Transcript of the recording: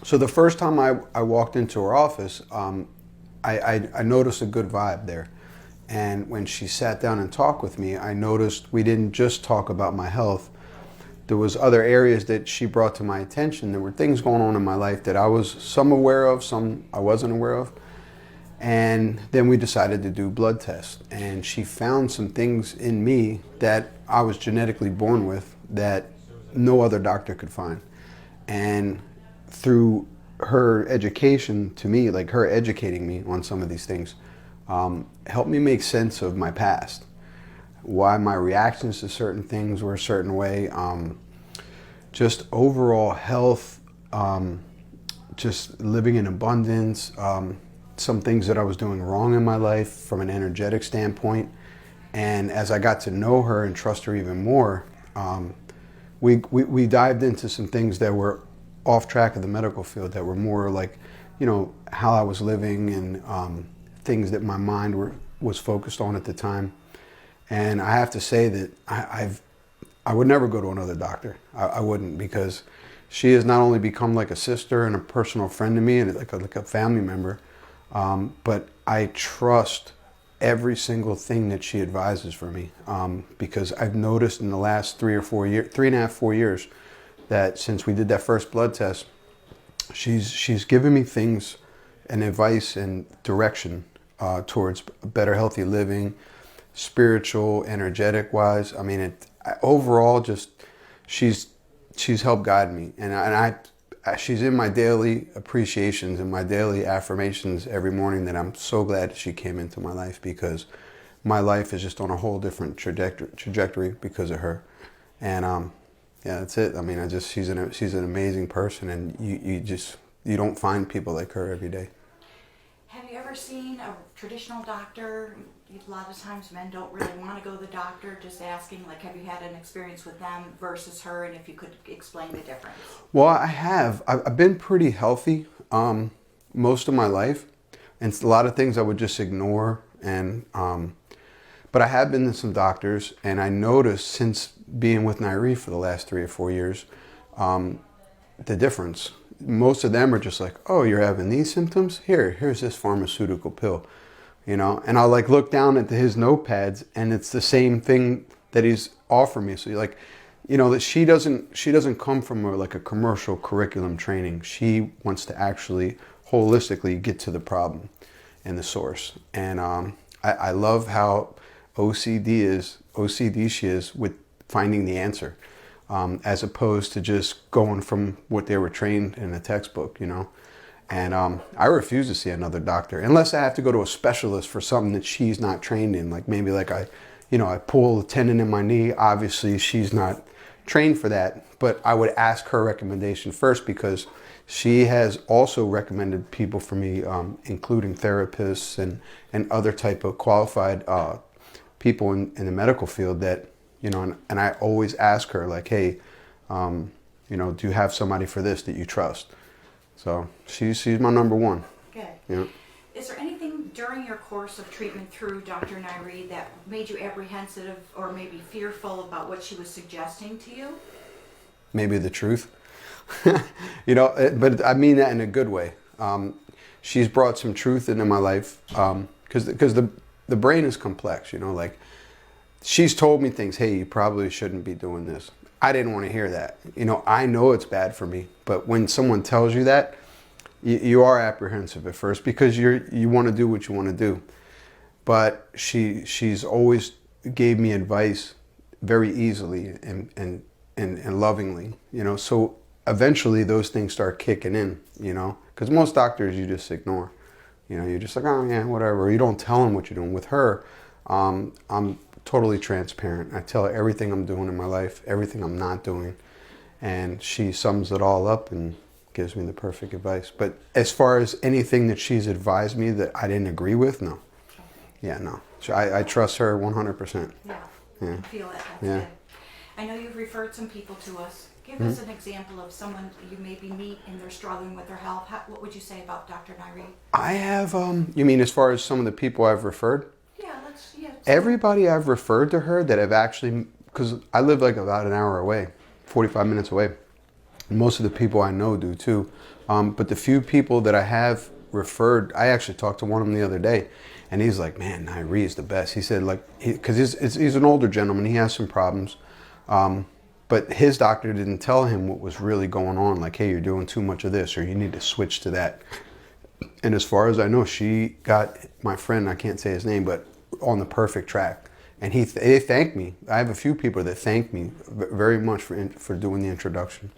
So the first time I walked into her office, I noticed a good vibe there. And when she sat down and talked with me, I noticed we didn't just talk about my health. There was other areas that she brought to my attention. There were things going on in my life that I was some aware of, some I wasn't aware of. And then we decided to do blood tests. And she found some things in me that I was genetically born with that no other doctor could find. And through her education to me, like her educating me on some of these things, helped me make sense of my past, why my reactions to certain things were a certain way, just overall health, just living in abundance, some things that I was doing wrong in my life from an energetic standpoint. And as I got to know her and trust her even more, we dived into some things that were off track of the medical field, that were more like, you know, how I was living and things that my mind was focused on at the time. And I have to say that I would never go to another doctor. I wouldn't, because she has not only become like a sister and a personal friend to me and like a family member, but I trust every single thing that she advises for me, because I've noticed in the last 3.5, 4 years, that since we did that first blood test, she's given me things and advice and direction towards better, healthy living, spiritual, energetic wise. I mean, overall, just she's helped guide me, and she's in my daily appreciations and my daily affirmations every morning, that I'm so glad she came into my life, because my life is just on a whole different trajectory because of her. And yeah, that's it. I mean, she's an amazing person, and you don't find people like her every day. Have you ever seen a traditional doctor? A lot of times men don't really want to go to the doctor. Just asking, like, have you had an experience with them versus her, and if you could explain the difference? Well, I have. I've been pretty healthy most of my life, and a lot of things I would just ignore. And but I have been to some doctors, and I noticed since being with Nyree for the last 3 or 4 years, the difference. Most of them are just like, oh, you're having these symptoms? Here's this pharmaceutical pill, you know? And I'll like look down at his notepads, and it's the same thing that he's offered me. So you're like, you know, that she doesn't come from like a commercial curriculum training. She wants to actually holistically get to the problem and the source. And I love how OCD she is with finding the answer. As opposed to just going from what they were trained in a textbook, you know. And I refuse to see another doctor unless I have to go to a specialist for something that she's not trained in. Like maybe like I pull a tendon in my knee. Obviously she's not trained for that, but I would ask her recommendation first, because she has also recommended people for me, including therapists and other type of qualified people in the medical field that, you know, and I always ask her, like, hey, you know, do you have somebody for this that you trust? So she's my number one. Good. Yeah. Is there anything during your course of treatment through Dr. Nyree that made you apprehensive or maybe fearful about what she was suggesting to you? Maybe the truth. You know, but I mean that in a good way. She's brought some truth into my life, because the brain is complex, you know, like, she's told me things, hey, you probably shouldn't be doing this. I didn't want to hear that. You know, I know it's bad for me, but when someone tells you that, you are apprehensive at first, because you want to do what you want to do. But she's always gave me advice very easily and lovingly, you know. So eventually those things start kicking in, you know, because most doctors you just ignore. You know, you're just like, oh yeah, whatever. You don't tell them what you're doing. With her, I'm totally transparent. I tell her everything I'm doing in my life, everything I'm not doing, and she sums it all up and gives me the perfect advice. But as far as anything that she's advised me that I didn't agree with, no. Yeah, no. So I trust her 100%. Yeah. Yeah. I feel it. That's Yeah. good. I know you've referred some people to us. Give us an example of someone you maybe meet and they're struggling with their health. What would you say about Dr. Nyree? I have, you mean as far as some of the people I've referred? Yeah. Everybody I've referred to her that have actually, because I live like about an hour away, 45 minutes away. Most of the people I know do too. But the few people that I have referred, I actually talked to one of them the other day, and he's like, man, Nyree is the best. He said, like, because he's an older gentleman, he has some problems. But his doctor didn't tell him what was really going on, like, hey, you're doing too much of this, or you need to switch to that. And as far as I know, she got my friend, I can't say his name, but on the perfect track. And they thanked me. I have a few people that thank me very much for doing the introduction.